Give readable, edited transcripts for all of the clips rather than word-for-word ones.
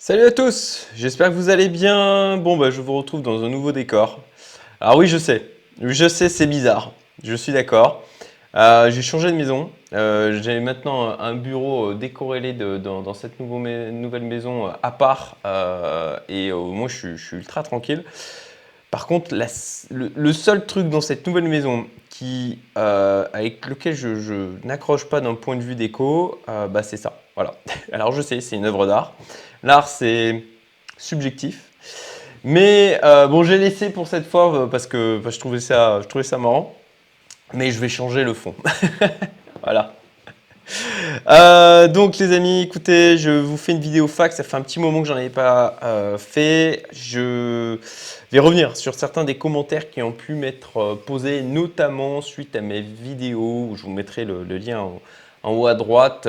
Salut à tous, j'espère que vous allez bien. Bon, bah, je vous retrouve dans un nouveau décor. Alors oui, je sais, c'est bizarre, je suis d'accord. J'ai changé de maison. J'ai maintenant un bureau décorrélé dans cette nouvelle maison à part. Moi, je suis ultra tranquille. Par contre, le seul truc dans cette nouvelle maison avec lequel je n'accroche pas d'un point de vue déco, bah, c'est ça. Voilà. Alors je sais, c'est une œuvre d'art. L'art, c'est subjectif. Mais bon, j'ai laissé pour cette fois parce que je trouvais ça marrant. Mais je vais changer le fond. Voilà. Donc les amis, écoutez, je vous fais une vidéo fac, ça fait un petit moment que j'en avais pas fait. Je vais revenir sur certains des commentaires qui ont pu m'être posés, notamment suite à mes vidéos, où je vous mettrai le lien en haut à droite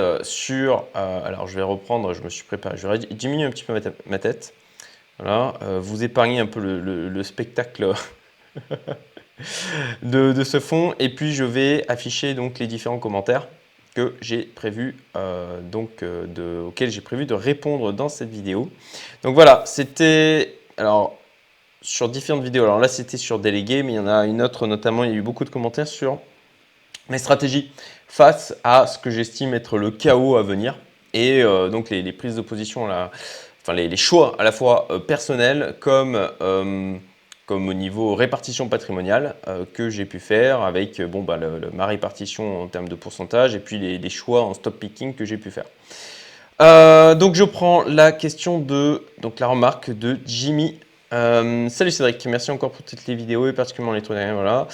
alors je vais reprendre, je me suis préparé, je vais diminuer un petit peu ma tête. Voilà, vous épargnez un peu le spectacle de ce fond, et puis je vais afficher donc les différents commentaires que j'ai prévu auxquels j'ai prévu de répondre dans cette vidéo. Donc voilà, c'était alors sur différentes vidéos. Alors là, c'était sur délégué, mais il y en a une autre notamment. Il y a eu beaucoup de commentaires sur mes stratégies face à ce que j'estime être le chaos à venir et donc les prises de position là, enfin les choix à la fois personnels comme au niveau répartition patrimoniale que j'ai pu faire avec ma répartition en termes de pourcentage et puis les choix en stop picking que j'ai pu faire. Donc je prends la question donc la remarque de Jimmy. Salut Cédric, merci encore pour toutes les vidéos et particulièrement les trois dernières, voilà,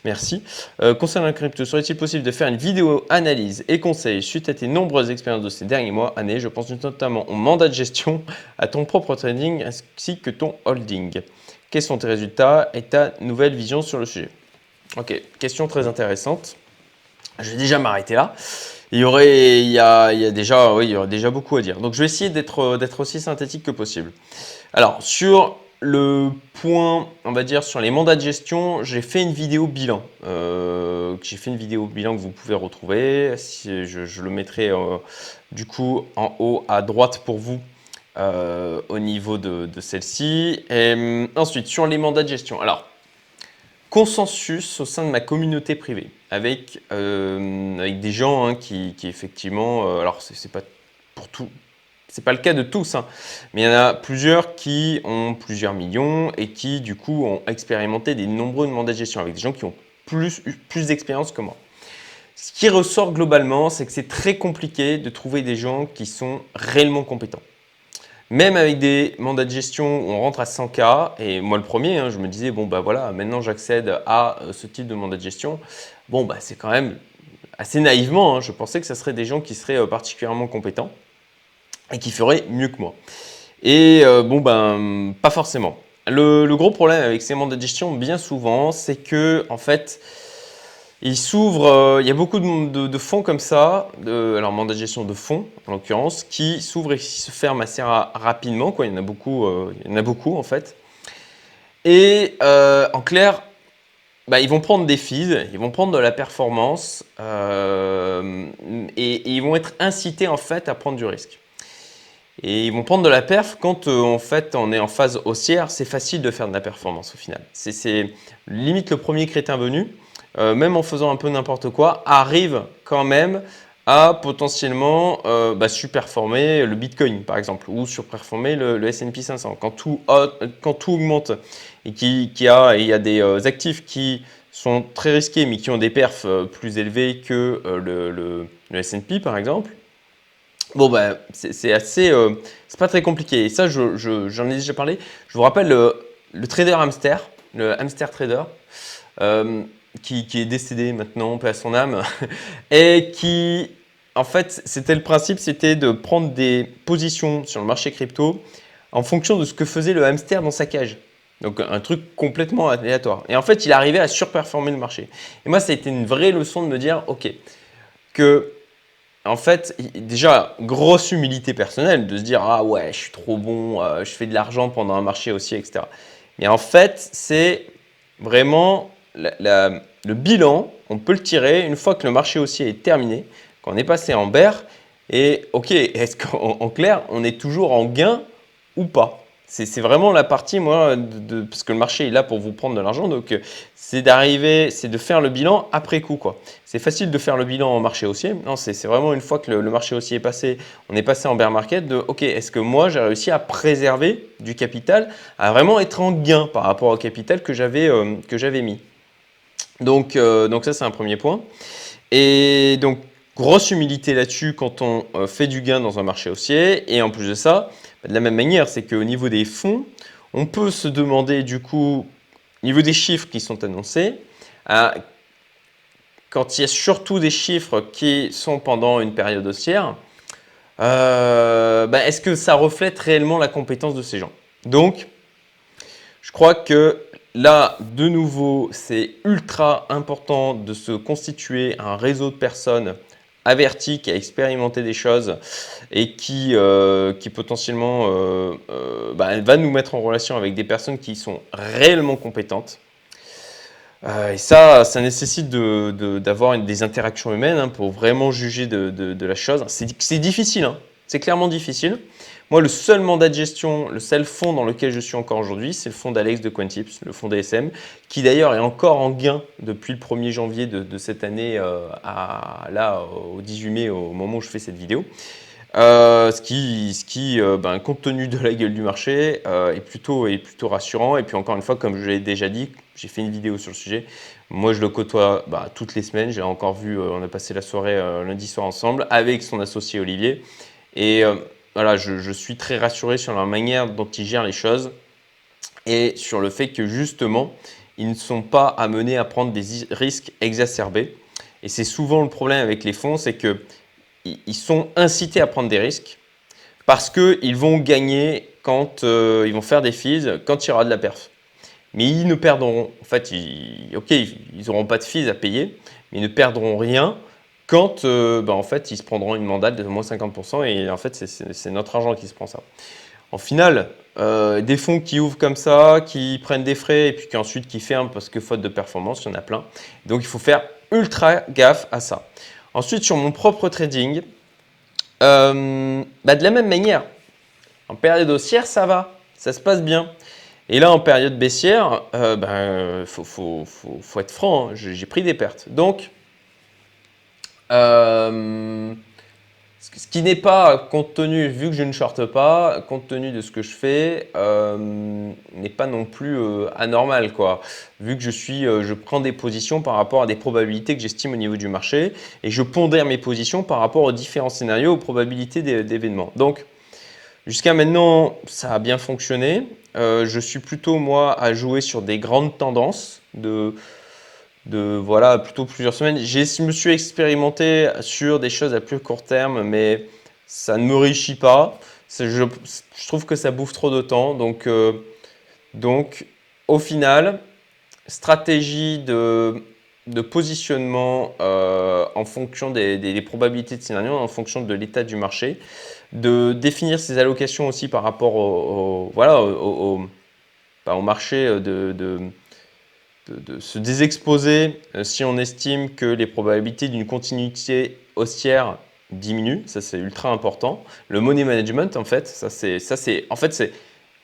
merci. Concernant la crypto, serait-il possible de faire une vidéo analyse et conseil suite à tes nombreuses expériences de ces derniers mois, années? Je pense notamment au mandat de gestion, à ton propre trading ainsi que ton holding. Quels sont tes résultats et ta nouvelle vision sur le sujet? Ok, question très intéressante. Je vais déjà m'arrêter là. Il y a déjà beaucoup à dire. Donc je vais essayer d'être aussi synthétique que possible. Alors sur le point, on va dire sur les mandats de gestion, j'ai fait une vidéo bilan. Que vous pouvez retrouver. Si je le mettrai du coup en haut à droite pour vous au niveau de celle-ci. Et ensuite sur les mandats de gestion. Alors consensus au sein de ma communauté privée avec des gens qui effectivement, alors c'est pas pour tout, c'est pas le cas de tous, hein, mais il y en a plusieurs qui ont plusieurs millions et qui du coup ont expérimenté des nombreux mandats de gestion avec des gens qui ont plus d'expérience que moi. Ce qui ressort globalement, c'est que c'est très compliqué de trouver des gens qui sont réellement compétents. Même avec des mandats de gestion, on rentre à 100K, et moi le premier, hein, je me disais, bon bah voilà, maintenant j'accède à ce type de mandat de gestion. Bon bah c'est quand même assez naïvement, hein, je pensais que ce serait des gens qui seraient particulièrement compétents et qui feraient mieux que moi. Et pas forcément. Le gros problème avec ces mandats de gestion, bien souvent, c'est que en fait, il y a beaucoup de fonds comme ça, alors mandat de gestion de fonds en l'occurrence, qui s'ouvrent et qui se ferment assez rapidement, quoi. Il y en a beaucoup en fait. Et en clair, bah, ils vont prendre des fees, ils vont prendre de la performance et ils vont être incités en fait à prendre du risque. Et ils vont prendre de la perf quand en fait on est en phase haussière, c'est facile de faire de la performance au final. C'est limite le premier crétin venu, même en faisant un peu n'importe quoi, arrive quand même à potentiellement surperformer le Bitcoin par exemple ou surperformer le S&P 500. Quand tout augmente et il y a des actifs qui sont très risqués mais qui ont des perfs plus élevés que le S&P par exemple. Bon, bah, c'est pas très compliqué. Et ça, j'en ai déjà parlé. Je vous rappelle le trader hamster, le hamster trader, euh, qui est décédé maintenant, paix à son âme, et qui, en fait, c'était le principe, c'était de prendre des positions sur le marché crypto en fonction de ce que faisait le hamster dans sa cage. Donc, un truc complètement aléatoire. Et en fait, il arrivait à surperformer le marché. Et moi, ça a été une vraie leçon de me dire, OK, que en fait, déjà, grosse humilité personnelle de se dire ah ouais, je suis trop bon, je fais de l'argent pendant un marché haussier, etc. Mais en fait, c'est vraiment le bilan, on peut le tirer une fois que le marché haussier est terminé, quand on est passé en bear. Et ok, est-ce qu'en clair, on est toujours en gain ou pas. C'est vraiment la partie, moi, parce que le marché est là pour vous prendre de l'argent, donc c'est de faire le bilan après coup, quoi. C'est facile de faire le bilan en marché haussier. Non, c'est vraiment une fois que le marché haussier est passé, on est passé en bear market, ok, est-ce que moi j'ai réussi à préserver du capital, à vraiment être en gain par rapport au capital que j'avais mis. Donc ça, c'est un premier point. Et donc, grosse humilité là-dessus quand on fait du gain dans un marché haussier. Et en plus de ça, de la même manière, c'est qu'au niveau des fonds, on peut se demander du coup, au niveau des chiffres qui sont annoncés, quand il y a surtout des chiffres qui sont pendant une période haussière, est-ce que ça reflète réellement la compétence de ces gens? Donc, je crois que là, de nouveau, c'est ultra important de se constituer un réseau de personnes averties qui a expérimenté des choses et qui potentiellement va nous mettre en relation avec des personnes qui sont réellement compétentes. Et ça nécessite d'avoir des interactions humaines, hein, pour vraiment juger de la chose. C'est difficile, hein. C'est clairement difficile. Moi, le seul mandat de gestion, le seul fonds dans lequel je suis encore aujourd'hui, c'est le fonds d'Alex de Quantips, le fonds DSM, qui d'ailleurs est encore en gain depuis le 1er janvier de cette année au 18 mai, au moment où je fais cette vidéo. Ce qui compte tenu de la gueule du marché, est plutôt rassurant. Et puis encore une fois, comme je l'ai déjà dit, j'ai fait une vidéo sur le sujet. Moi, je le côtoie toutes les semaines. J'ai encore vu, on a passé la soirée lundi soir ensemble avec son associé Olivier. Et voilà, je suis très rassuré sur la manière dont ils gèrent les choses et sur le fait que justement, ils ne sont pas amenés à prendre des risques exacerbés. Et c'est souvent le problème avec les fonds, c'est que ils sont incités à prendre des risques parce qu'ils vont gagner quand ils vont faire des fees, quand il y aura de la perf. Mais ils ne perdront, en fait, ils n'auront pas de fees à payer, mais ils ne perdront rien quand en fait, ils se prendront une mandate de moins 50% et en fait, c'est notre argent qui se prend ça. En final, des fonds qui ouvrent comme ça, qui prennent des frais et puis ensuite qui ferment parce que faute de performance, il y en a plein. Donc, il faut faire ultra gaffe à ça. Ensuite, sur mon propre trading, de la même manière, en période haussière, ça va, ça se passe bien. Et là, en période baissière, faut être franc, hein, j'ai pris des pertes. Donc, ce qui n'est pas, compte tenu, vu que je ne shorte pas, compte tenu de ce que je fais, n'est pas non plus anormal, quoi. Vu que je prends des positions par rapport à des probabilités que j'estime au niveau du marché et je pondère mes positions par rapport aux différents scénarios, aux probabilités d'événements. Donc, jusqu'à maintenant, ça a bien fonctionné. Je suis plutôt, moi, à jouer sur des grandes tendances voilà, plutôt plusieurs semaines. Je me suis expérimenté sur des choses à plus court terme, mais ça ne me réussit pas. Je trouve que ça bouffe trop de temps. Donc au final, stratégie de positionnement en fonction des probabilités de scénario, en fonction de l'état du marché, de définir ses allocations aussi par rapport au marché, de se désexposer si on estime que les probabilités d'une continuité haussière diminuent. Ça, c'est ultra important. Le money management, en fait, c'est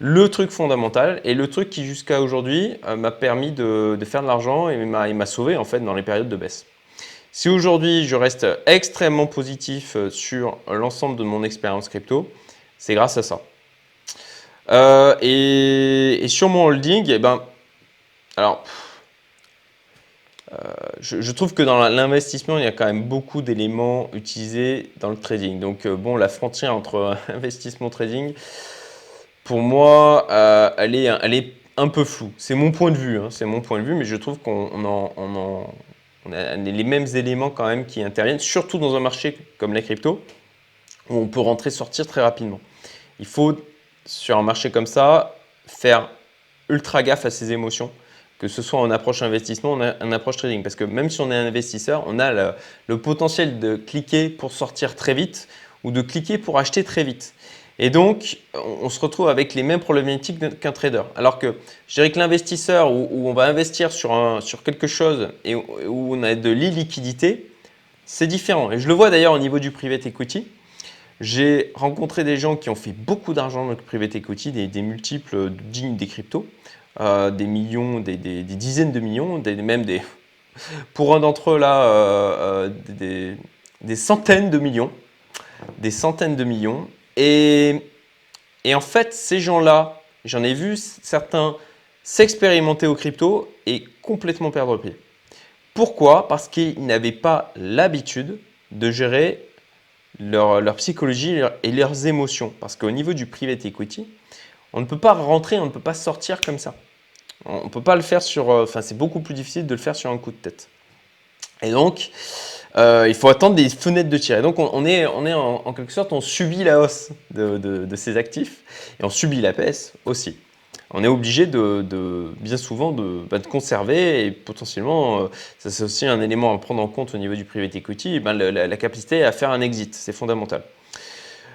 le truc fondamental et le truc qui jusqu'à aujourd'hui m'a permis de faire de l'argent et m'a sauvé en fait dans les périodes de baisse. Si aujourd'hui je reste extrêmement positif sur l'ensemble de mon expérience crypto, c'est grâce à ça. Et sur mon holding, alors je trouve que dans l'investissement, il y a quand même beaucoup d'éléments utilisés dans le trading. Donc la frontière entre investissement et trading, pour moi, elle est un peu floue. C'est mon point de vue, hein, c'est mon point de vue, mais je trouve qu'on a les mêmes éléments quand même qui interviennent, surtout dans un marché comme la crypto, où on peut rentrer, sortir très rapidement. Il faut, sur un marché comme ça, faire ultra gaffe à ses émotions, que ce soit en approche investissement ou en approche trading. Parce que même si on est un investisseur, on a le potentiel de cliquer pour sortir très vite ou de cliquer pour acheter très vite. Et donc, on se retrouve avec les mêmes problématiques qu'un trader. Alors que je dirais que l'investisseur, où on va investir sur quelque chose et où on a de l'illiquidité, c'est différent. Et je le vois d'ailleurs au niveau du private equity. J'ai rencontré des gens qui ont fait beaucoup d'argent dans le private equity, des multiples dignes des cryptos, des millions, des dizaines de millions, même pour un d'entre eux là, des centaines de millions, des centaines de millions. Et en fait, ces gens-là, j'en ai vu certains s'expérimenter aux cryptos et complètement perdre le pied. Pourquoi? Parce qu'ils n'avaient pas l'habitude de gérer leur psychologie et leurs émotions. Parce qu'au niveau du private equity, on ne peut pas rentrer, on ne peut pas sortir comme ça. On ne peut pas le faire enfin, c'est beaucoup plus difficile de le faire sur un coup de tête. Et donc, il faut attendre des fenêtres de tir. Et donc, on est en quelque sorte, on subit la hausse de ces actifs et on subit la baisse aussi. On est obligé bien souvent de conserver et potentiellement, ça c'est aussi un élément à prendre en compte au niveau du private equity, la capacité à faire un exit, c'est fondamental.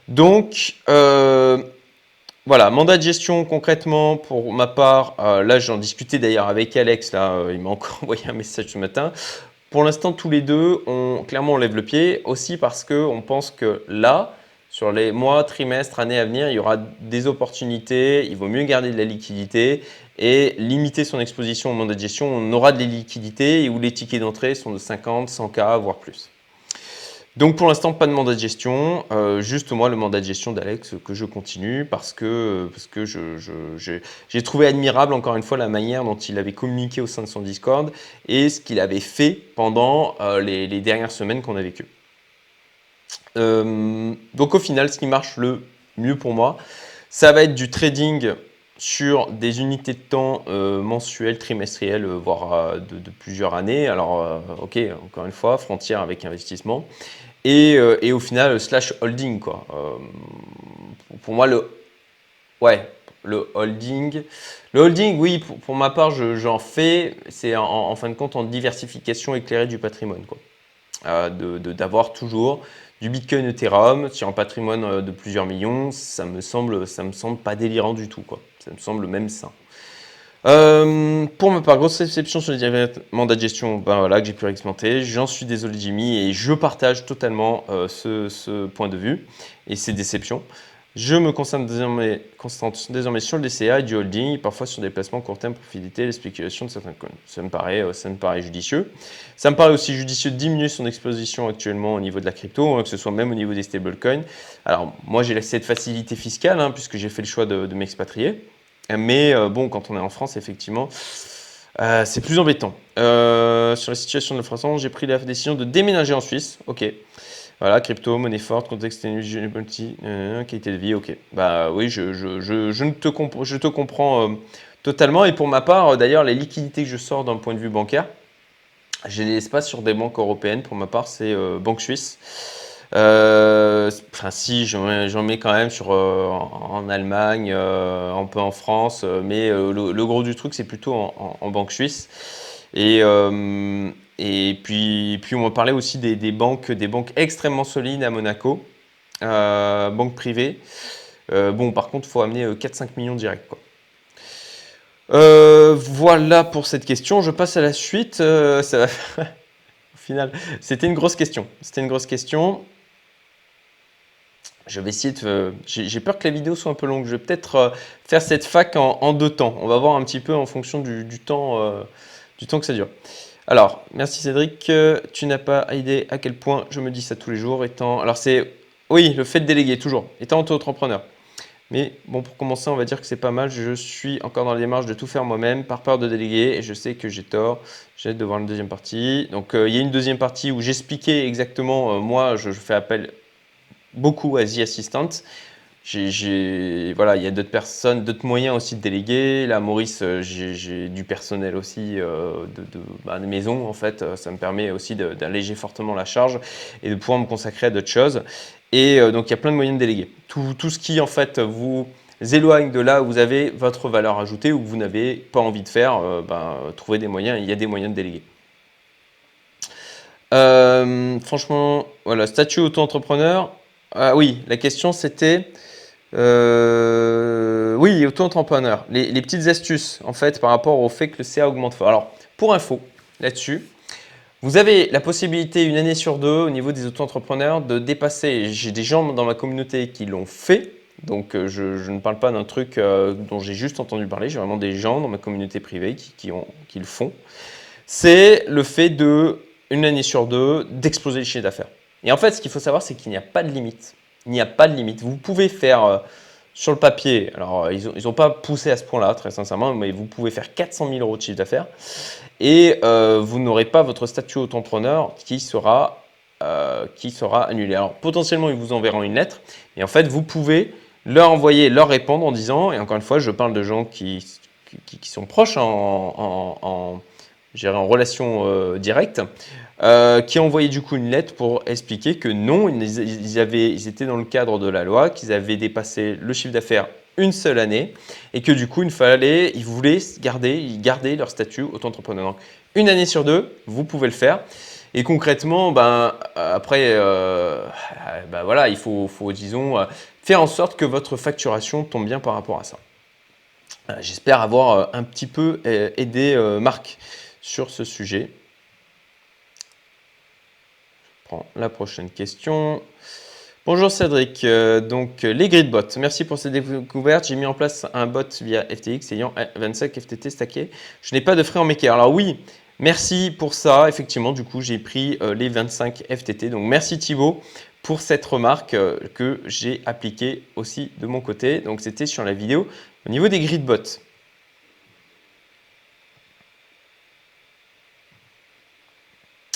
Donc, voilà, mandat de gestion concrètement pour ma part, là j'en discutais d'ailleurs avec Alex, là, il m'a encore envoyé un message ce matin. Pour l'instant, tous les deux, clairement on lève le pied, aussi parce qu'on pense que là, sur les mois, trimestres, années à venir, il y aura des opportunités, il vaut mieux garder de la liquidité et limiter son exposition au mandat de gestion. On aura de la liquidité où les tickets d'entrée sont de 50, 100K, voire plus. Donc pour l'instant, pas de mandat de gestion, juste moi le mandat de gestion d'Alex que je continue parce que j'ai trouvé admirable encore une fois la manière dont il avait communiqué au sein de son Discord et ce qu'il avait fait pendant les dernières semaines qu'on a vécues. Donc au final, ce qui marche le mieux pour moi, ça va être du trading sur des unités de temps mensuelles, trimestrielles, voire de plusieurs années. Alors ok, encore une fois, frontière avec investissement. Et au final, slash holding, quoi. Pour moi, le holding. Le holding, oui, pour ma part, j'en fais. C'est en fin de compte en diversification éclairée du patrimoine, quoi. D'avoir toujours du Bitcoin Ethereum sur un patrimoine de plusieurs millions, ça me semble pas délirant du tout, quoi. Ça me semble même sain. Pour ma part, grosse réception sur les mandats de gestion voilà, que j'ai pu expérimenter. J'en suis désolé Jimmy et je partage totalement ce point de vue et ces déceptions. Je me concentre désormais sur le DCA et du holding, parfois sur des placements court terme pour faciliter les spéculations de certains coins. Ça me paraît judicieux. Ça me paraît aussi judicieux de diminuer son exposition actuellement au niveau de la crypto, que ce soit même au niveau des stablecoins. Alors moi j'ai cette facilité fiscale puisque j'ai fait le choix de m'expatrier. Mais bon, quand on est en France, effectivement, c'est plus embêtant. Sur la situation de la France, j'ai pris la décision de déménager en Suisse. Ok. Voilà, crypto, monnaie forte, contexte multi, qualité de vie. Ok. Bah oui, je te comprends totalement. Et pour ma part, d'ailleurs, les liquidités que je sors d'un point de vue bancaire, je les laisse pas sur des banques européennes. Pour ma part, c'est banque suisse. Enfin, si, j'en mets quand même en Allemagne, un peu en France, mais le gros du truc, c'est plutôt en banque suisse. Et puis, on m'a parlé aussi des banques extrêmement solides à Monaco, banques privées. Bon, par contre, il faut amener 4-5 millions direct, quoi. Voilà pour cette question. Je passe à la suite. Ça va Au final, c'était une grosse question. Je vais essayer j'ai peur que la vidéo soit un peu longue. Je vais peut-être faire cette fac en 2 temps. On va voir un petit peu en fonction du temps que ça dure. Alors, merci Cédric. Tu n'as pas idée à quel point je me dis ça tous les jours. Alors oui, le fait de déléguer, toujours. Étant auto-entrepreneur. Mais bon, pour commencer, on va dire que c'est pas mal. Je suis encore dans la démarche de tout faire moi-même, par peur de déléguer, et je sais que j'ai tort. J'ai hâte de voir une deuxième partie. Donc, il y a une deuxième partie où j'expliquais exactement, moi, je fais appel beaucoup à The Assistant. Voilà, il y a d'autres personnes, d'autres moyens aussi de déléguer. Là, Maurice, j'ai du personnel aussi de maison, en fait. Ça me permet aussi d'alléger fortement la charge et de pouvoir me consacrer à d'autres choses. Et donc, il y a plein de moyens de déléguer. Tout ce qui, en fait, vous éloigne de là où vous avez votre valeur ajoutée ou que vous n'avez pas envie de faire, trouvez des moyens. Il y a des moyens de déléguer. Franchement, voilà, statut auto-entrepreneur. Ah oui, la question c'était, oui, auto-entrepreneur. Les petites astuces, en fait, par rapport au fait que le CA augmente fort. Alors, pour info, là-dessus, Vous avez la possibilité, une année sur deux, au niveau des auto-entrepreneurs, de dépasser. J'ai des gens dans ma communauté qui l'ont fait. Donc, je ne parle pas d'un truc dont j'ai juste entendu parler. J'ai vraiment des gens dans ma communauté privée qui le font. C'est le fait de, une année sur deux, d'exploser le chiffre d'affaires. Et en fait, ce qu'il faut savoir, c'est qu'il n'y a pas de limite. Il n'y a pas de limite. Vous pouvez faire sur le papier, alors ils n'ont pas poussé à ce point-là, très sincèrement, mais vous pouvez faire 400 000 euros de chiffre d'affaires et vous n'aurez pas votre statut auto-entrepreneur qui sera annulé. Alors potentiellement, ils vous enverront une lettre et en fait, vous pouvez leur répondre en disant, et encore une fois, je parle de gens qui sont proches en relation directe, qui ont envoyé du coup une lettre pour expliquer que non, ils étaient dans le cadre de la loi, qu'ils avaient dépassé le chiffre d'affaires une seule année et que du coup, ils voulaient garder leur statut auto-entrepreneur. Donc, une année sur deux, vous pouvez le faire. Et concrètement, après, voilà, il faut disons, faire en sorte que votre facturation tombe bien par rapport à ça. J'espère avoir un petit peu aidé Marc sur ce sujet. Je prends la prochaine question. Bonjour Cédric, donc les gridbots, merci pour cette découverte. J'ai mis en place un bot via FTX ayant 25 FTT stackés. Je n'ai pas de frais en maker. Alors oui, merci pour ça. Effectivement, du coup, j'ai pris les 25 FTT. Donc merci Thibaut pour cette remarque que j'ai appliquée aussi de mon côté. Donc c'était sur la vidéo au niveau des gridbots.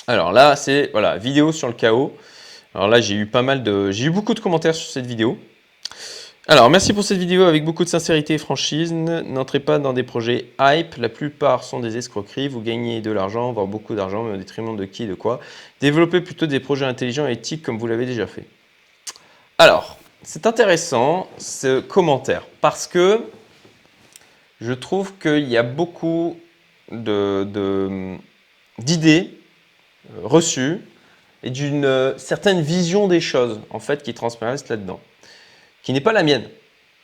Alors là, c'est voilà, vidéo sur le chaos. Alors là, j'ai eu beaucoup de commentaires sur cette vidéo. Alors, merci pour cette vidéo avec beaucoup de sincérité et franchise. N'entrez pas dans des projets hype. La plupart sont des escroqueries. Vous gagnez de l'argent, voire beaucoup d'argent, mais au détriment de qui, de quoi. Développez plutôt des projets intelligents et éthiques comme vous l'avez déjà fait. Alors, c'est intéressant ce commentaire parce que je trouve qu'il y a beaucoup d'idées reçues et d'une certaine vision des choses en fait qui transparaissent là-dedans, qui n'est pas la mienne.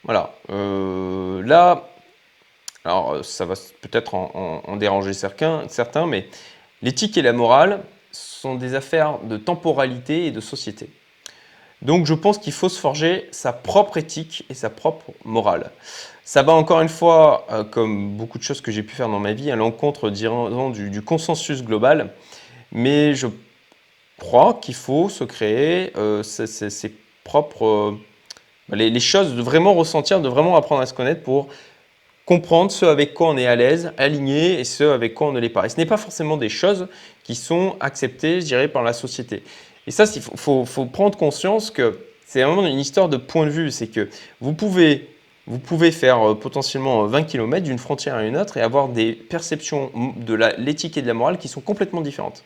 Voilà. Là, alors ça va peut-être en déranger certains, mais l'éthique et la morale sont des affaires de temporalité et de société. Donc je pense qu'il faut se forger sa propre éthique et sa propre morale. Ça va encore une fois, comme beaucoup de choses que j'ai pu faire dans ma vie, à l'encontre du consensus global, mais je crois qu'il faut se créer ses propres... les choses, de vraiment ressentir, de vraiment apprendre à se connaître pour comprendre ce avec quoi on est à l'aise, aligné, et ce avec quoi on ne l'est pas. Et ce n'est pas forcément des choses qui sont acceptées, je dirais, par la société. Et ça, il faut prendre conscience que c'est vraiment une histoire de point de vue. C'est que vous pouvez faire potentiellement 20 km d'une frontière à une autre et avoir des perceptions de l'éthique et de la morale qui sont complètement différentes.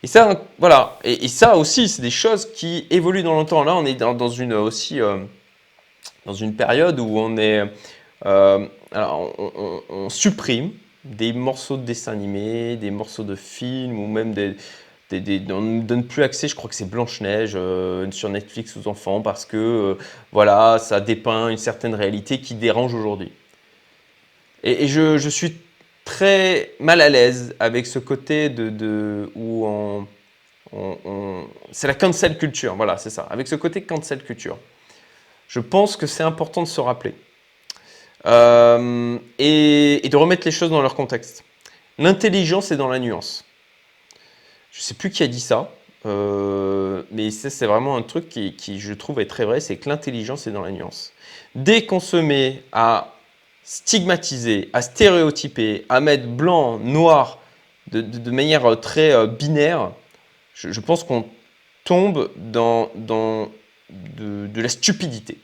Et ça, voilà. Et ça aussi, c'est des choses qui évoluent dans le temps. Là, on est dans une période où on supprime des morceaux de dessins animés, des morceaux de films ou même on ne donne plus accès, je crois que c'est Blanche-Neige sur Netflix aux enfants parce que voilà, ça dépeint une certaine réalité qui dérange aujourd'hui. Et je suis très mal à l'aise avec ce côté où c'est la cancel culture, voilà, c'est ça, avec ce côté cancel culture. Je pense que c'est important de se rappeler et de remettre les choses dans leur contexte. L'intelligence est dans la nuance. Je ne sais plus qui a dit ça, mais c'est vraiment un truc qui, je trouve, est très vrai, c'est que l'intelligence est dans la nuance. Dès qu'on se met à stigmatiser, à stéréotyper, à mettre blanc, noir, de manière très binaire, je pense qu'on tombe dans de la stupidité.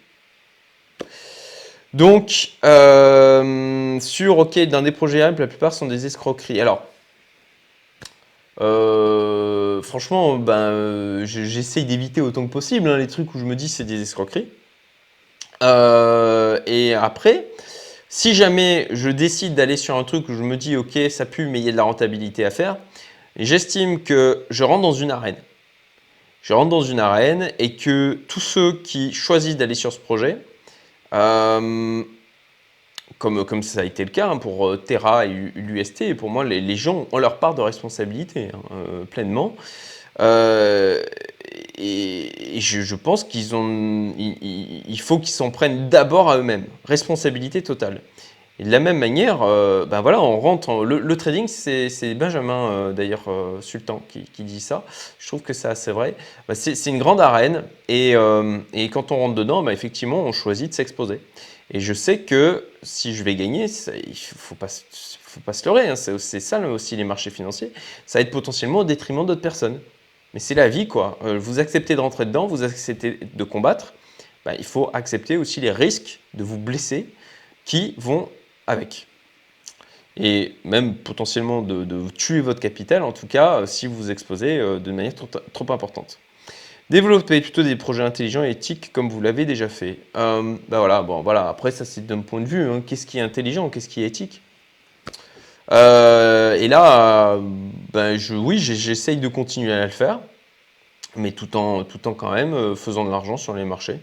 Donc, dans des projets hype, la plupart sont des escroqueries. Alors, franchement, j'essaye d'éviter autant que possible les trucs où je me dis c'est des escroqueries. Et après, si jamais je décide d'aller sur un truc où je me dis ok, ça pue, mais il y a de la rentabilité à faire, j'estime que je rentre dans une arène. Je rentre dans une arène et que tous ceux qui choisissent d'aller sur ce projet comme ça a été le cas hein, pour Terra et l'UST. Et pour moi, les gens ont leur part de responsabilité pleinement. Et je pense il faut qu'ils s'en prennent d'abord à eux-mêmes. Responsabilité totale. Et de la même manière, ben voilà, on rentre. Le trading, c'est Benjamin d'ailleurs Sultan qui dit ça. Je trouve que c'est assez vrai. Ben, c'est une grande arène et quand on rentre dedans, ben effectivement, on choisit de s'exposer. Et je sais que si je vais gagner, il faut pas se leurrer. Hein, c'est ça aussi les marchés financiers. Ça va être potentiellement au détriment d'autres personnes. Mais c'est la vie, quoi. Vous acceptez de rentrer dedans, vous acceptez de combattre. Ben, il faut accepter aussi les risques de vous blesser qui vont avec. Et même potentiellement de tuer votre capital, en tout cas, si vous vous exposez de manière trop importante. Développer plutôt des projets intelligents et éthiques comme vous l'avez déjà fait. Ben voilà, bon, voilà. Après, ça c'est d'un point de vue. Hein. Qu'est-ce qui est intelligent? Qu'est-ce qui est éthique? Et là, ben oui, j'essaye de continuer à le faire, mais tout en quand même faisant de l'argent sur les marchés.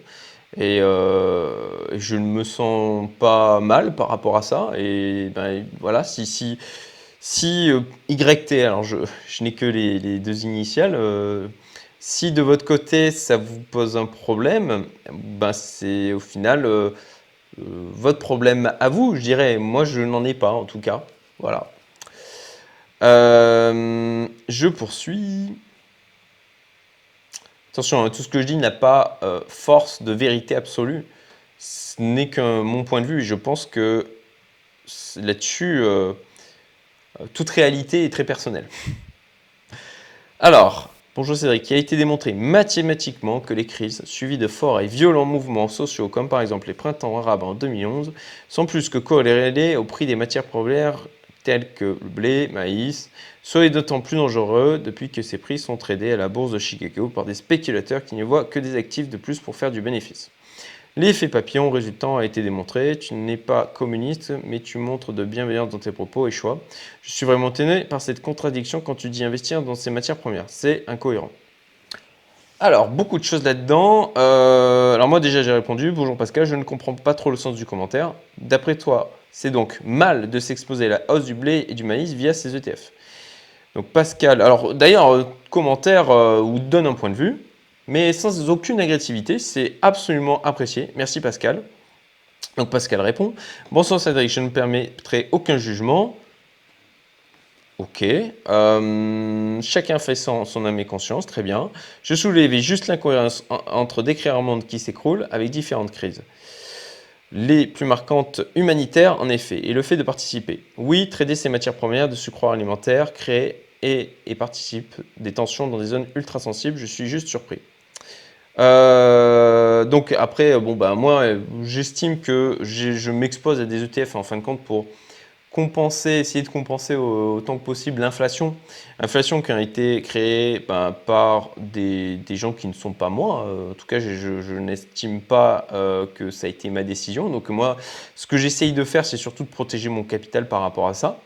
Et je ne me sens pas mal par rapport à ça. Et ben voilà, si YT, alors je n'ai que les deux initiales, si de votre côté ça vous pose un problème, ben c'est au final votre problème à vous, je dirais. Moi, je n'en ai pas en tout cas. Voilà. Je poursuis. Attention, hein, tout ce que je dis n'a pas force de vérité absolue. Ce n'est que mon point de vue et je pense que là-dessus, toute réalité est très personnelle. Alors, bonjour Cédric, il a été démontré mathématiquement que les crises, suivies de forts et violents mouvements sociaux, comme par exemple les printemps arabes en 2011, sont plus que corrélés au prix des matières premières telles que le blé, maïs, soient d'autant plus dangereux depuis que ces prix sont tradés à la bourse de Chicago par des spéculateurs qui ne voient que des actifs de plus pour faire du bénéfice. L'effet papillon résultant a été démontré. Tu n'es pas communiste, mais tu montres de bienveillance dans tes propos et choix. Je suis vraiment étonné par cette contradiction quand tu dis investir dans ces matières premières. C'est incohérent. Alors, beaucoup de choses là-dedans. Alors moi déjà j'ai répondu. Bonjour Pascal, je ne comprends pas trop le sens du commentaire. D'après toi, c'est donc mal de s'exposer à la hausse du blé et du maïs via ces ETF. Donc Pascal, alors d'ailleurs, commentaire ou donne un point de vue, mais sans aucune agressivité, c'est absolument apprécié. Merci Pascal. Donc Pascal répond, bonsoir Cédric, je ne permettrai aucun jugement. Ok, chacun fait son âme et conscience, très bien. Je soulevais juste l'incohérence entre décrire un monde qui s'écroule avec différentes crises. Les plus marquantes humanitaires, en effet, et le fait de participer. Oui, trader ces matières premières de sucre alimentaire, créer et participe des tensions dans des zones ultra sensibles, je suis juste surpris. Donc après, bon bah moi, j'estime que je m'expose à des ETF en fin de compte pour essayer de compenser autant que possible l'inflation. Inflation qui a été créée par des gens qui ne sont pas moi. En tout cas, je n'estime pas que ça a été ma décision. Donc moi, ce que j'essaye de faire, c'est surtout de protéger mon capital par rapport à ça.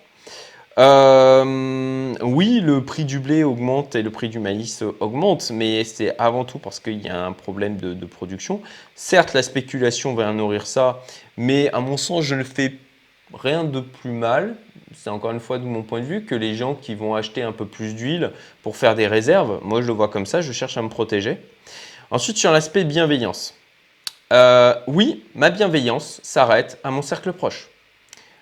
Oui, le prix du blé augmente et le prix du maïs augmente, mais c'est avant tout parce qu'il y a un problème de production. Certes, la spéculation va nourrir ça, mais à mon sens, je ne fais rien de plus mal, c'est encore une fois de mon point de vue, que les gens qui vont acheter un peu plus d'huile pour faire des réserves. Moi, je le vois comme ça, je cherche à me protéger. Ensuite, sur l'aspect bienveillance. Oui, ma bienveillance s'arrête à mon cercle proche.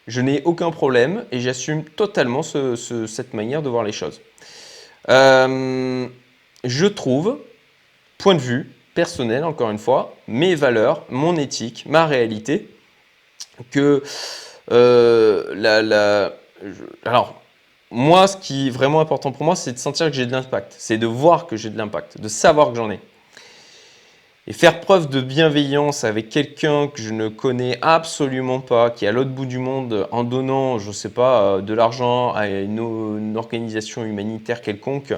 Je n'ai aucun problème et j'assume totalement cette manière de voir les choses. Je trouve, point de vue personnel, encore une fois, mes valeurs, mon éthique, ma réalité, que alors, moi, ce qui est vraiment important pour moi, c'est de sentir que j'ai de l'impact. C'est de voir que j'ai de l'impact, de savoir que j'en ai. Et faire preuve de bienveillance avec quelqu'un que je ne connais absolument pas, qui est à l'autre bout du monde, en donnant, je ne sais pas, de l'argent à une organisation humanitaire quelconque,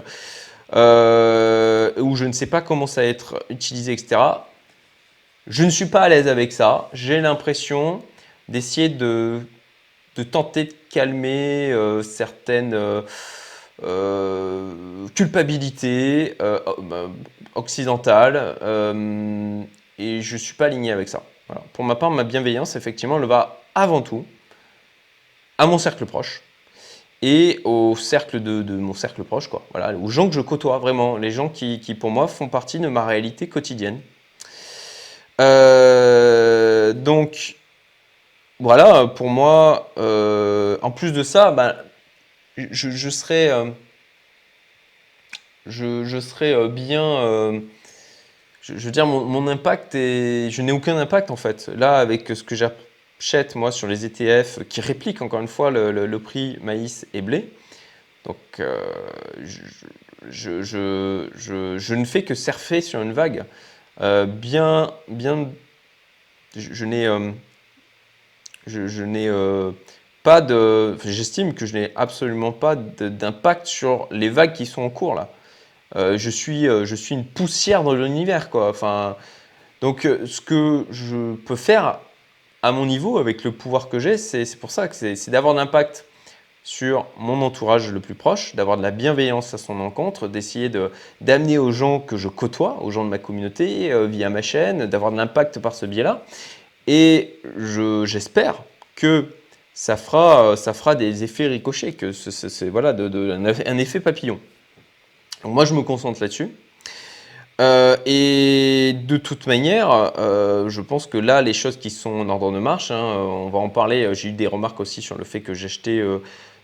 où je ne sais pas comment ça va être utilisé, etc. Je ne suis pas à l'aise avec ça. J'ai l'impression d'essayer de tenter de calmer certaines culpabilités occidentales et je ne suis pas aligné avec ça. Voilà. Pour ma part, ma bienveillance, effectivement, elle va avant tout à mon cercle proche et au cercle de mon cercle proche, quoi. Voilà, aux gens que je côtoie vraiment, les gens qui pour moi font partie de ma réalité quotidienne. Donc voilà, pour moi, en plus de ça, ben, je serais, je serais bien, je veux dire, mon impact est, je n'ai aucun impact en fait. Là, avec ce que j'achète moi sur les ETF qui répliquent encore une fois le prix maïs et blé, donc je ne fais que surfer sur une vague. Bien, je n'ai je n'ai pas de. J'estime que je n'ai absolument pas d'impact sur les vagues qui sont en cours là. Je suis une poussière dans l'univers, quoi. Enfin, donc, ce que je peux faire à mon niveau, avec le pouvoir que j'ai, c'est pour ça que c'est d'avoir d'impact sur mon entourage le plus proche, d'avoir de la bienveillance à son encontre, d'essayer d'amener aux gens que je côtoie, aux gens de ma communauté, via ma chaîne, d'avoir de l'impact par ce biais-là. Et j'espère que ça fera des effets ricochets, que c'est voilà, un effet papillon. Donc moi, je me concentre là-dessus. Et de toute manière, je pense que là, les choses qui sont en ordre de marche, hein, on va en parler. J'ai eu des remarques aussi sur le fait que j'achetais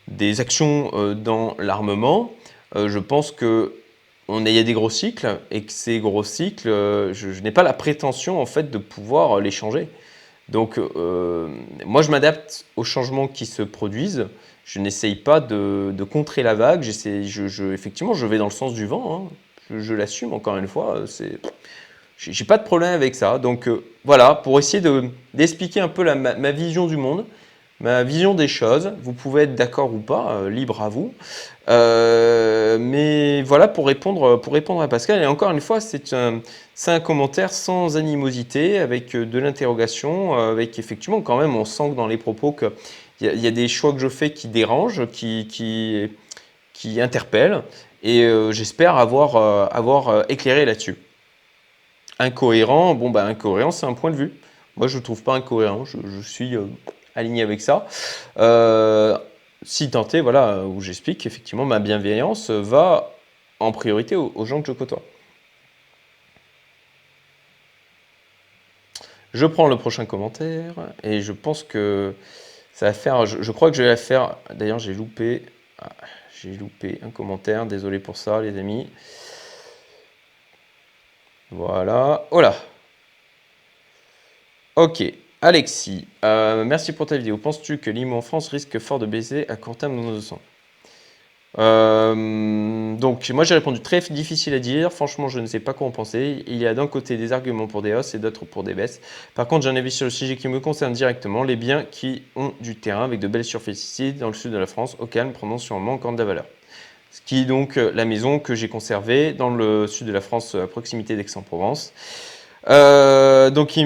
des actions dans l'armement. Je pense que il y a des gros cycles et que ces gros cycles, je n'ai pas la prétention en fait de pouvoir les changer. Donc, moi, je m'adapte aux changements qui se produisent. Je n'essaye pas de contrer la vague. Effectivement, je vais dans le sens du vent, hein. Je l'assume encore une fois. J'ai pas de problème avec ça. Donc, voilà, pour essayer d'expliquer un peu ma vision du monde, ma vision des choses. Vous pouvez être d'accord ou pas, libre à vous. Mais voilà, pour répondre à Pascal. Et encore une fois, c'est un commentaire sans animosité, avec de l'interrogation, avec effectivement, quand même, on sent que dans les propos qu'il y a des choix que je fais qui dérangent, qui interpellent. Et j'espère avoir éclairé là-dessus. Incohérent, bon, bah, incohérent, c'est un point de vue. Moi, je ne trouve pas incohérent. Je suis aligné avec ça. Si tant est, voilà, où j'explique qu'effectivement ma bienveillance va en priorité aux gens que je côtoie. Je prends le prochain commentaire et je pense que ça va faire. Je crois que je vais la faire. D'ailleurs, j'ai loupé un commentaire. Désolé pour ça, les amis. Voilà. Oh là. Ok. Alexis, merci pour ta vidéo. Penses-tu que l'IMO en France risque fort de baisser à court terme dans nos sens? Donc moi j'ai répondu très difficile à dire, franchement je ne sais pas quoi en penser. Il y a d'un côté des arguments pour des hausses et d'autres pour des baisses. Par contre j'ai un avis sur le sujet qui me concerne directement, les biens qui ont du terrain avec de belles superficies dans le sud de la France, au calme, prenant sûrement encore de la valeur. Ce qui est donc la maison que j'ai conservée dans le sud de la France à proximité d'Aix-en-Provence. Donc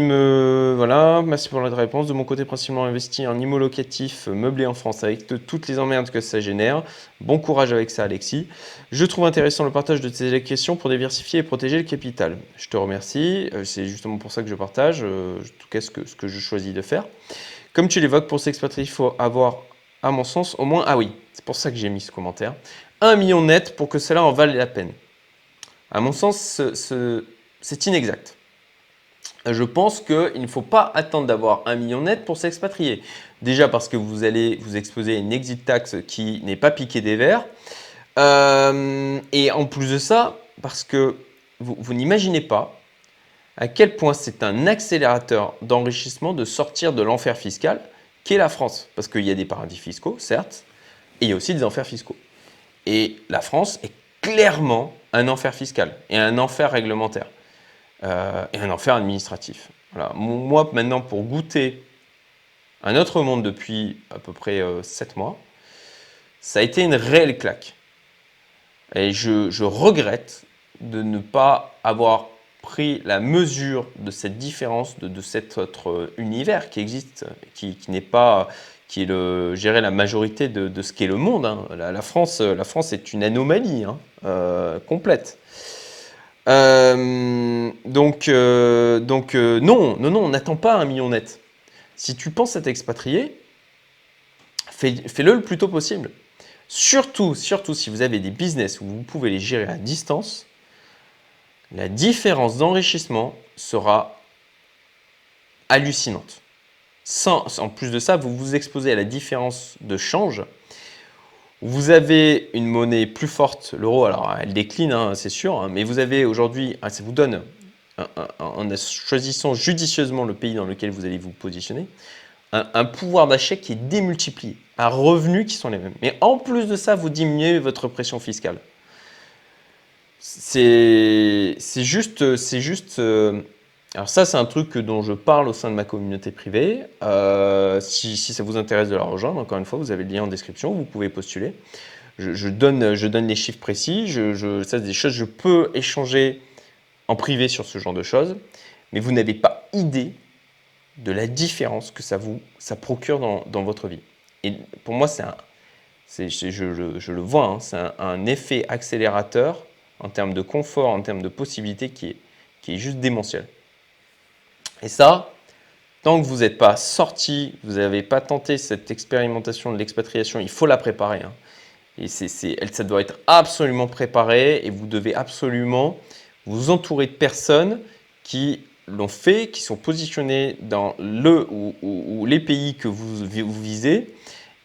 voilà, merci pour la réponse. De mon côté, principalement investi en IMO locatif meublé en France avec toutes les emmerdes que ça génère. Bon courage avec ça, Alexis. Je trouve intéressant le partage de tes questions pour diversifier et protéger le capital. Je te remercie. C'est justement pour ça que je partage, en tout cas ce que je choisis de faire. Comme tu l'évoques, pour s'expatrier, il faut avoir, à mon sens, au moins, ah oui, c'est pour ça que j'ai mis ce commentaire, 1 million net pour que cela en vaille la peine. À mon sens, c'est inexact. Je pense qu'il ne faut pas attendre d'avoir 1 million net pour s'expatrier. Déjà parce que vous allez vous exposer à une exit tax qui n'est pas piquée des verres. Et en plus de ça, parce que vous n'imaginez pas à quel point c'est un accélérateur d'enrichissement de sortir de l'enfer fiscal qu'est la France. Parce qu'il y a des paradis fiscaux, certes, et il y a aussi des enfers fiscaux. Et la France est clairement un enfer fiscal et un enfer réglementaire. Et un enfer administratif. Voilà. Moi, maintenant, pour goûter un autre monde depuis à peu près 7 mois, ça a été une réelle claque. Et je regrette de ne pas avoir pris la mesure de cette différence, de cet autre univers qui existe, qui n'est pas, qui est gérer la majorité de ce qu'est le monde, hein. La France est une anomalie, hein, complète. Donc non, on n'attend pas 1 million net. Si tu penses à t'expatrier, fais-le le plus tôt possible. Surtout si vous avez des business où vous pouvez les gérer à distance, la différence d'enrichissement sera hallucinante. En plus de ça, vous vous exposez à la différence de change. Vous avez une monnaie plus forte, l'euro, alors elle décline, hein, c'est sûr, hein, mais vous avez aujourd'hui, ça vous donne, en choisissant judicieusement le pays dans lequel vous allez vous positionner, un pouvoir d'achat qui est démultiplié, un revenu qui sont les mêmes. Mais en plus de ça, vous diminuez votre pression fiscale. C'est juste, alors ça, c'est un truc dont je parle au sein de ma communauté privée. Si ça vous intéresse de la rejoindre, encore une fois, vous avez le lien en description, vous pouvez postuler. Je donne les chiffres précis, ça c'est des choses, je peux échanger en privé sur ce genre de choses, mais vous n'avez pas idée de la différence que ça procure dans votre vie. Et pour moi, je le vois, hein, c'est un effet accélérateur en termes de confort, en termes de possibilités qui est juste démentiel. Et ça, tant que vous n'êtes pas sorti, vous n'avez pas tenté cette expérimentation de l'expatriation, il faut la préparer. Hein. Et ça doit être absolument préparé et vous devez absolument vous entourer de personnes qui l'ont fait, qui sont positionnés dans le ou les pays que vous visez.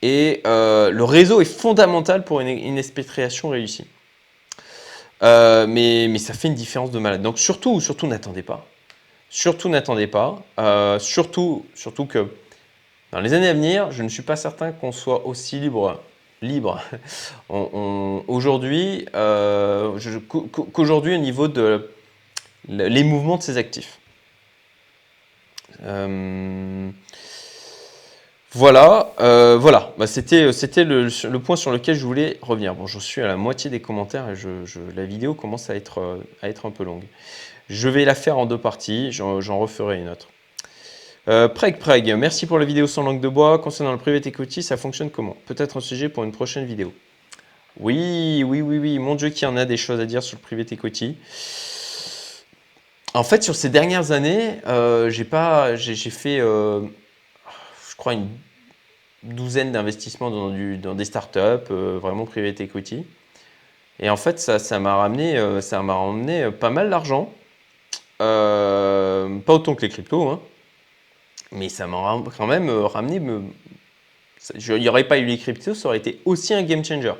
Et le réseau est fondamental pour une expatriation réussie. Mais ça fait une différence de malade. Donc surtout n'attendez pas. Surtout n'attendez pas. Surtout que dans les années à venir, je ne suis pas certain qu'on soit aussi libre. Aujourd'hui, qu'aujourd'hui au niveau de les mouvements de ces actifs. Voilà. Bah, c'était le point sur lequel je voulais revenir. Bon, je suis à la moitié des commentaires et la vidéo commence à être un peu longue. Je vais la faire en 2 parties, j'en referai une autre. Preg, merci pour la vidéo sans langue de bois. Concernant le private equity, ça fonctionne comment? Peut-être un sujet pour une prochaine vidéo. Oui, mon Dieu qu'il y en a des choses à dire sur le private equity. En fait, sur ces dernières années, j'ai fait, je crois, une douzaine d'investissements dans des startups, vraiment private equity. Et en fait, ça m'a ramené pas mal d'argent. Pas autant que les cryptos, hein. Mais ça m'a quand même ramené. Il n'y aurait pas eu les cryptos, ça aurait été aussi un game changer.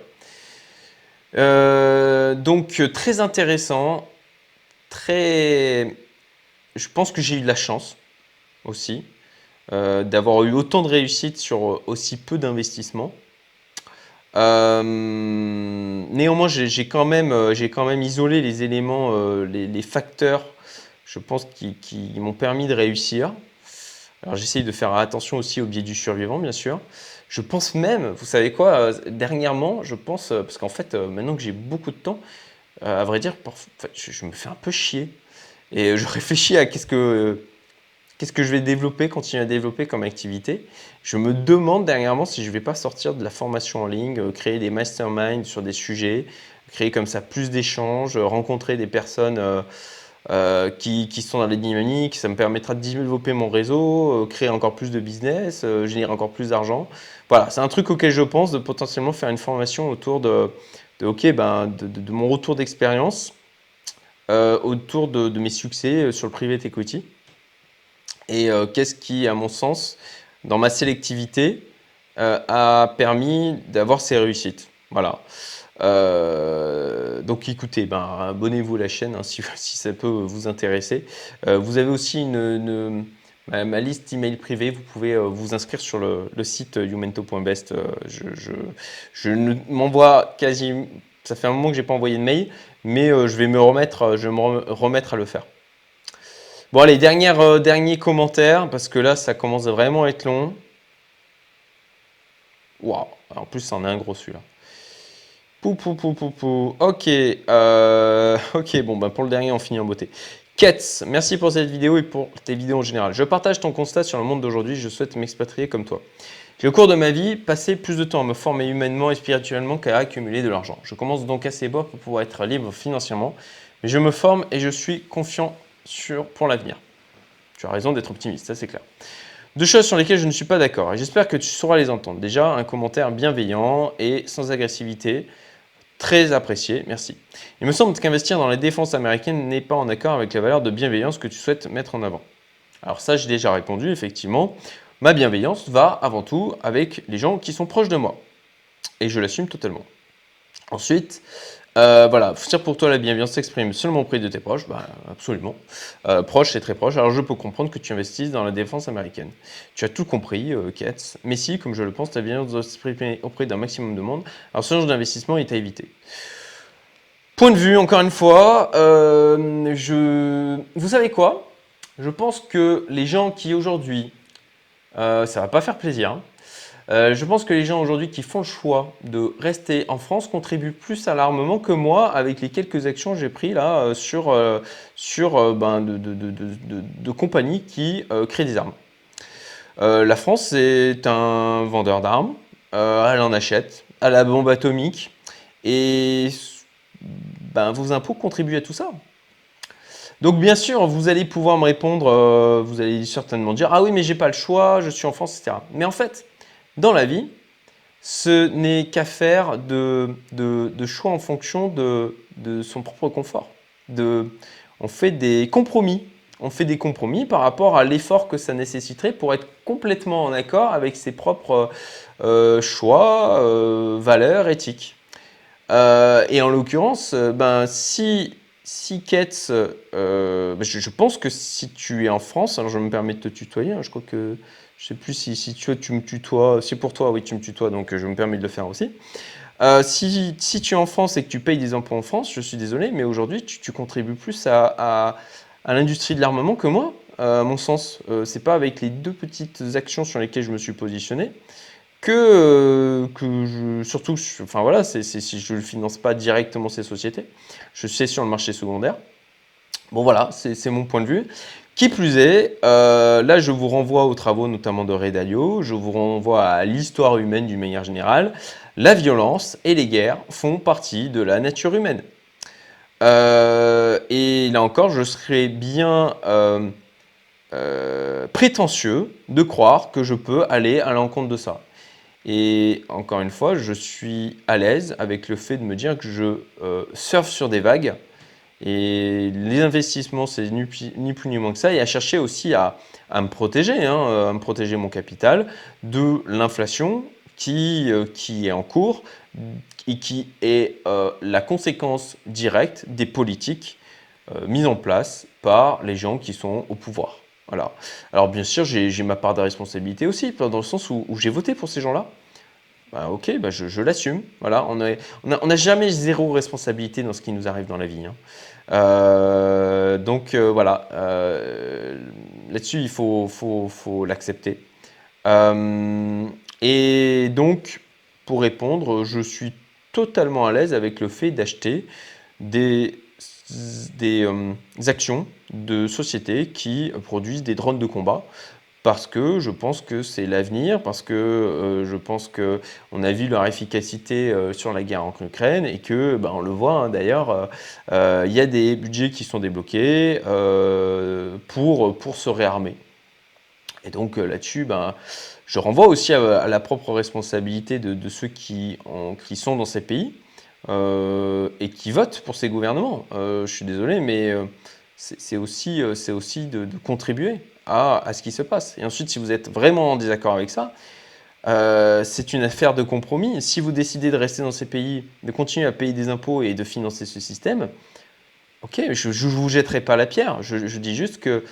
Donc très intéressant. Je pense que j'ai eu de la chance aussi d'avoir eu autant de réussite sur aussi peu d'investissement. Néanmoins, j'ai quand même isolé les éléments, les facteurs, je pense, qui m'ont permis de réussir. Alors j'essaye de faire attention aussi au biais du survivant, bien sûr. Je pense même, vous savez quoi, dernièrement, je pense, parce qu'en fait, maintenant que j'ai beaucoup de temps, à vrai dire, je me fais un peu chier. Et je réfléchis à qu'est-ce que je vais développer, continuer à développer comme activité. Je me demande dernièrement si je ne vais pas sortir de la formation en ligne, créer des masterminds sur des sujets, créer comme ça plus d'échanges, rencontrer des personnes qui sont dans les dynamiques. Ça me permettra de développer mon réseau, créer encore plus de business, générer encore plus d'argent. Voilà, c'est un truc auquel je pense, de potentiellement faire une formation autour de mon retour d'expérience, autour de mes succès sur le private equity. Et qu'est-ce qui, à mon sens, dans ma sélectivité, a permis d'avoir ces réussites. Voilà. Donc écoutez, abonnez-vous à la chaîne hein, si ça peut vous intéresser. Vous avez aussi ma liste email privée, vous pouvez vous inscrire sur le site youmento.best. Je ne m'envoie quasi, ça fait un moment que je n'ai pas envoyé de mail, mais je vais me remettre à le faire. Bon allez, dernier commentaire, parce que là ça commence vraiment à être long. Waouh, en plus c'en est un gros celui-là. Ok, ok, bon, pour le dernier, on finit en beauté. Ketz, merci pour cette vidéo et pour tes vidéos en général. Je partage ton constat sur le monde d'aujourd'hui, je souhaite m'expatrier comme toi. J'ai au cours de ma vie passé plus de temps à me former humainement et spirituellement qu'à accumuler de l'argent. Je commence donc assez bas pour pouvoir être libre financièrement, mais je me forme et je suis confiant pour l'avenir. Tu as raison d'être optimiste, ça c'est clair. Deux choses sur lesquelles je ne suis pas d'accord et j'espère que tu sauras les entendre. Déjà, un commentaire bienveillant et sans agressivité, très apprécié, merci. Il me semble qu'investir dans la défense américaine n'est pas en accord avec la valeur de bienveillance que tu souhaites mettre en avant. Alors ça, j'ai déjà répondu, effectivement. Ma bienveillance va avant tout avec les gens qui sont proches de moi. Et je l'assume totalement. Ensuite, voilà, dire pour toi la bienveillance s'exprime seulement auprès de tes proches, bah, absolument. Proche, c'est très proche. Alors je peux comprendre que tu investisses dans la défense américaine. Tu as tout compris, Katz. Mais si, comme je le pense, ta bienveillance doit s'exprimer auprès d'un maximum de monde. Alors ce genre d'investissement est à éviter. Point de vue, encore une fois, vous savez quoi? Je pense que les gens qui aujourd'hui, ça va pas faire plaisir, hein. Je pense que les gens aujourd'hui qui font le choix de rester en France contribuent plus à l'armement que moi avec les quelques actions que j'ai prises là sur de compagnies qui créent des armes. La France est un vendeur d'armes, elle en achète, à la bombe atomique et vos impôts contribuent à tout ça. Donc bien sûr, vous allez pouvoir me répondre, vous allez certainement dire « Ah oui, mais j'ai pas le choix, je suis en France, etc. » Mais en fait, dans la vie, ce n'est qu'à faire de choix en fonction de son propre confort. On fait des compromis. On fait des compromis par rapport à l'effort que ça nécessiterait pour être complètement en accord avec ses propres choix, valeurs, éthiques. Et en l'occurrence, si Ketz, je pense que si tu es en France, alors je me permets de te tutoyer, hein, je crois que je sais plus si tu me tutoies, si pour toi, oui, tu me tutoies, donc je me permets de le faire aussi. Si tu es en France et que tu payes des impôts en France, je suis désolé, mais aujourd'hui, tu contribues plus à l'industrie de l'armement que moi, à mon sens. C'est pas avec les deux petites actions sur lesquelles je me suis positionné surtout, enfin voilà, si je ne finance pas directement ces sociétés, je suis sur le marché secondaire. Bon voilà, c'est mon point de vue. Qui plus est, là je vous renvoie aux travaux notamment de Ray Dalio, je vous renvoie à l'histoire humaine d'une manière générale. La violence et les guerres font partie de la nature humaine. Et là encore, je serais bien prétentieux de croire que je peux aller à l'encontre de ça. Et encore une fois, je suis à l'aise avec le fait de me dire que je surfe sur des vagues. Et les investissements, c'est ni plus ni moins que ça. Et à chercher aussi à me protéger, à me protéger mon capital de l'inflation qui est en cours et qui est la conséquence directe des politiques mises en place par les gens qui sont au pouvoir. Voilà. Alors bien sûr, j'ai ma part de responsabilité aussi, dans le sens où j'ai voté pour ces gens-là. Ok, je l'assume. Voilà, on n'a jamais zéro responsabilité dans ce qui nous arrive dans la vie, hein. Voilà, là-dessus, il faut l'accepter. Et donc, pour répondre, je suis totalement à l'aise avec le fait d'acheter des actions de sociétés qui produisent des drones de combat. Parce que je pense que c'est l'avenir, parce que je pense qu'on a vu leur efficacité sur la guerre en Ukraine et que, on le voit, hein, d'ailleurs, il y a des budgets qui sont débloqués pour se réarmer. Et donc là-dessus, je renvoie aussi à la propre responsabilité de ceux qui sont dans ces pays et qui votent pour ces gouvernements. Je suis désolé, mais c'est aussi de contribuer à ce qui se passe. Et ensuite, si vous êtes vraiment en désaccord avec ça, c'est une affaire de compromis. Si vous décidez de rester dans ces pays, de continuer à payer des impôts et de financer ce système, ok, je ne vous jetterai pas la pierre. Je dis juste que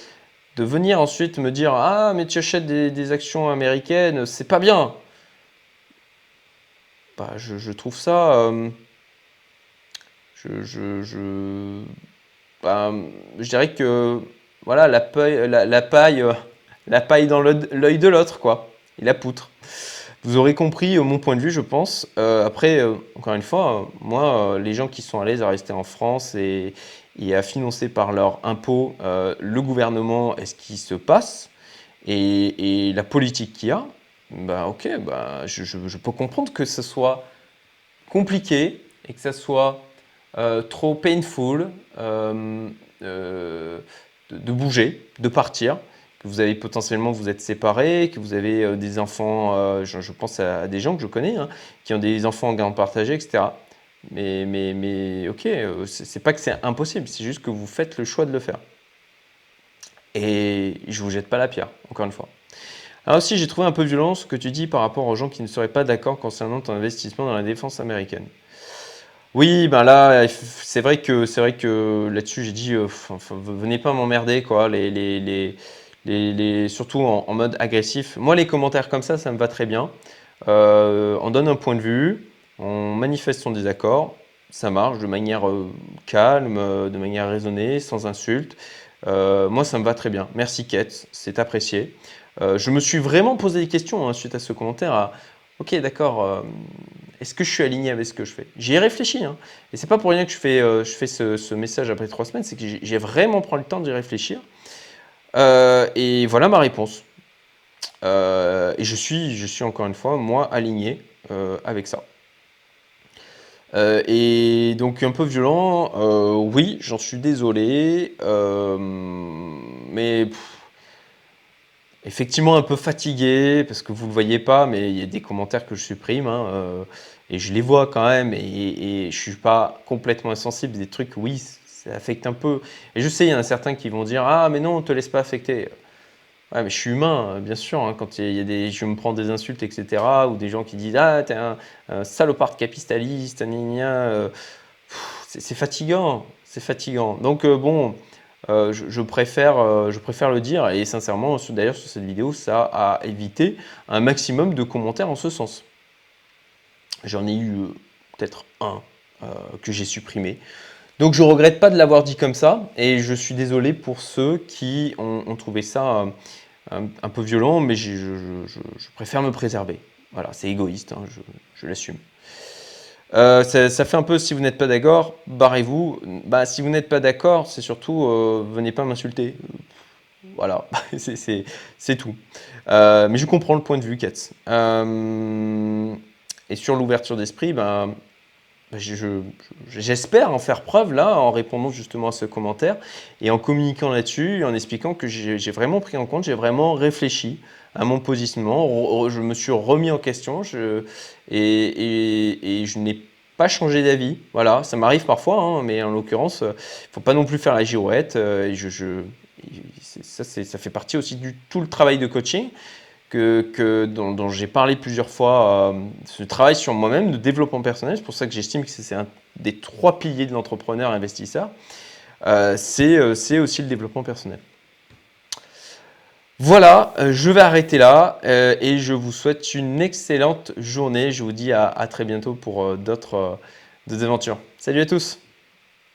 de venir ensuite me dire « Ah, mais tu achètes des actions américaines, c'est pas bien !» Je trouve ça... je dirais que voilà, la paille dans l'œil de l'autre, quoi, et la poutre. Vous aurez compris mon point de vue, je pense. Après, encore une fois, moi, les gens qui sont à l'aise à rester en France et à financer par leurs impôts le gouvernement et ce qui se passe et la politique qu'il y a, ok, je peux comprendre que ce soit compliqué et que ça soit trop painful de bouger, de partir. que vous avez potentiellement vous êtes séparés, que vous avez des enfants, je pense à des gens que je connais, hein, qui ont des enfants en garde partagée, etc. Mais ok, c'est pas que c'est impossible, c'est juste que vous faites le choix de le faire. Et je vous jette pas la pierre, encore une fois. Alors aussi, j'ai trouvé un peu violent ce que tu dis par rapport aux gens qui ne seraient pas d'accord concernant ton investissement dans la défense américaine. Oui, ben là, c'est vrai que là-dessus, j'ai dit, venez pas m'emmerder, quoi, surtout en mode agressif. Moi, les commentaires comme ça me va très bien. On donne un point de vue, on manifeste son désaccord, ça marche de manière calme, de manière raisonnée, sans insulte. Moi, ça me va très bien. Merci, Kate, c'est apprécié. Je me suis vraiment posé des questions hein, suite à ce commentaire. Ok, d'accord. Est-ce que je suis aligné avec ce que je fais? J'y ai réfléchi. Hein, et c'est pas pour rien que je fais ce message après 3 semaines. C'est que j'ai vraiment pris le temps d'y réfléchir. Et voilà ma réponse. Et je suis encore une fois, moi, aligné avec ça. Et donc un peu violent, oui, j'en suis désolé, mais effectivement un peu fatigué parce que vous ne le voyez pas, mais il y a des commentaires que je supprime hein, et je les vois quand même et je suis pas complètement insensible. Des trucs, oui, ça affecte un peu. Et je sais, il y en a certains qui vont dire ah mais non, on te laisse pas affecter. Ouais, mais je suis humain, bien sûr. Hein, quand il y a je me prends des insultes, etc., ou des gens qui disent ah t'es un salopard capitaliste, gna, gna, gna, c'est fatigant, c'est fatigant. Donc bon, je préfère le dire et sincèrement, d'ailleurs sur cette vidéo, ça a évité un maximum de commentaires en ce sens. J'en ai eu peut-être un que j'ai supprimé. Donc je regrette pas de l'avoir dit comme ça et je suis désolé pour ceux qui ont trouvé ça un peu violent, mais je préfère me préserver. Voilà, c'est égoïste, hein, je l'assume. Ça fait un peu, si vous n'êtes pas d'accord, barrez-vous. Bah, si vous n'êtes pas d'accord, c'est surtout, venez pas m'insulter. Voilà, c'est tout. Mais je comprends le point de vue, Katz. Et sur l'ouverture d'esprit, ben, j'espère en faire preuve là, en répondant justement à ce commentaire et en communiquant là-dessus, en expliquant que j'ai vraiment pris en compte, j'ai vraiment réfléchi à mon positionnement, je me suis remis en question et je n'ai pas changé d'avis. Voilà, ça m'arrive parfois, hein, mais en l'occurrence, il ne faut pas non plus faire la girouette. Ça fait partie aussi du tout le travail de coaching dont j'ai parlé plusieurs fois, ce travail sur moi-même, de développement personnel. C'est pour ça que j'estime que c'est un des 3 piliers de l'entrepreneur investisseur. C'est aussi le développement personnel. Voilà, je vais arrêter là et je vous souhaite une excellente journée. Je vous dis à très bientôt pour d'autres aventures. Salut à tous!